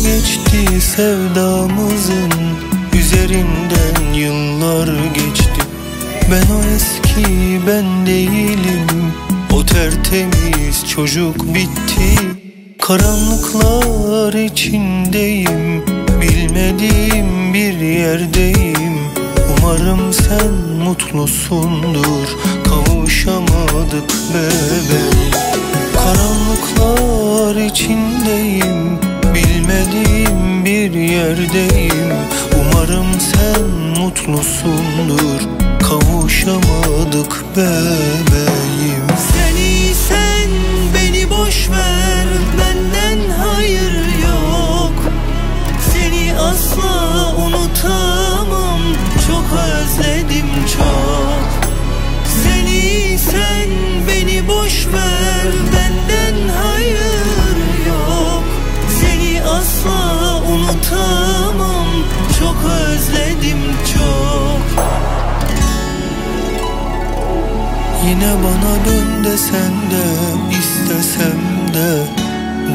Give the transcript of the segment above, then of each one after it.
geçti sevdamızın, üzerinden yıllar geçti. Ben o eski ben değilim, o tertemiz çocuk bitti. Karanlıklar içindeyim, bilmediğim bir yerdeyim. Umarım sen mutlusundur, kavuşamadık bebeğim. Karanlıklar içindeyim, bilmediğim bir yerdeyim. Umarım sen mutlusundur, kavuşamadık bebeğim. Sen iyisen beni boş ver, benden hayır yok. Seni asla unutamam, çok özledim çok. Sen iyisen beni boş ver, benden hayır yok. Seni asla unutamam, çok özledim çok. Yine bana dön desen de, istesem de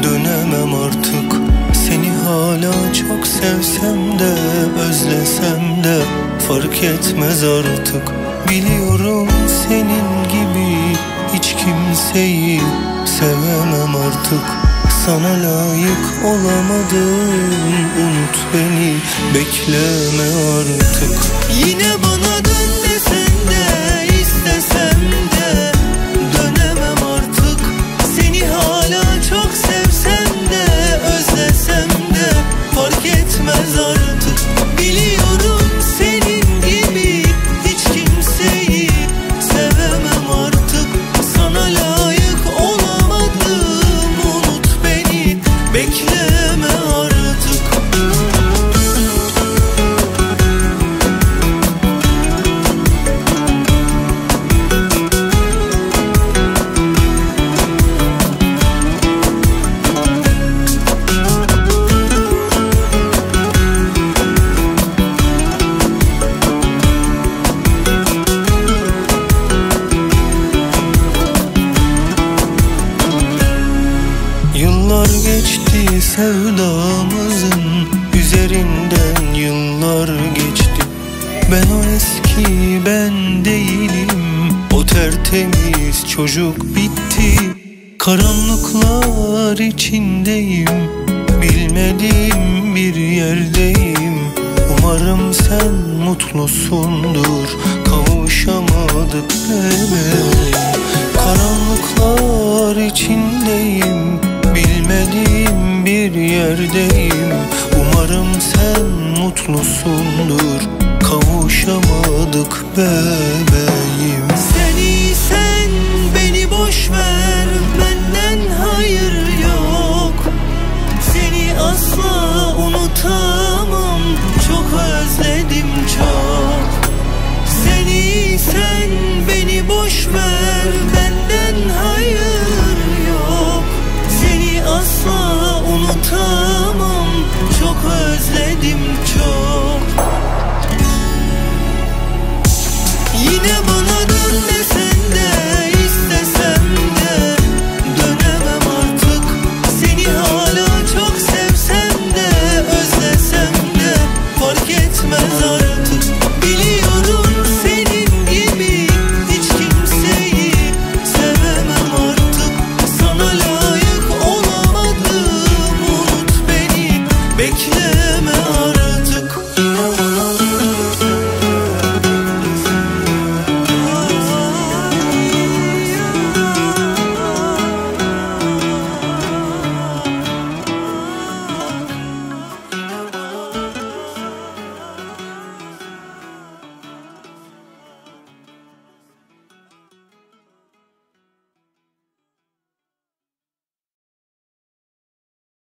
dönemem artık. Seni hala çok sevsem de, özlesem de fark etmez artık. Biliyorum senin gibi hiç kimseyi sevemem artık. Sana layık olamadım, unut beni, bekleme artık. Yine bana dön desen de, istesem de dönemem artık. Seni hala çok sevsem de, özlesem de fark etmez artık. Biliyorum senin gibi hiç kimseyi sevemem artık. Sana layık olamadım, unut beni, bekleme artık. Yıllar geçti sevdamızın, üzerinden yıllar geçti. Ben o eski ben değilim, o tertemiz çocuk bitti. Karanlıklar içindeyim, bilmediğim bir yerdeyim. Umarım sen mutlusundur, kavuşamadık bebeğim. Karanlıklar içindeyim, bilmediğim bir yerdeyim. Umarım sen mutlusundur, kavuşamadık bebeğim. Sen iyisen beni boş ver, benden hayır yok. Seni asla unutamam, çok özledim çok. Sen iyisen beni boş ver, benden hayır yok. Seni asla unutamam, çok özledim çok. Yine bana dön desen de, istesem de dönemem artık. Seni hala çok sevsem de, özlesem de fark etmez artık. Biliyorum senin gibi hiç kimseyi sevemem artık. Sana layık olamadım, unut beni, bekle.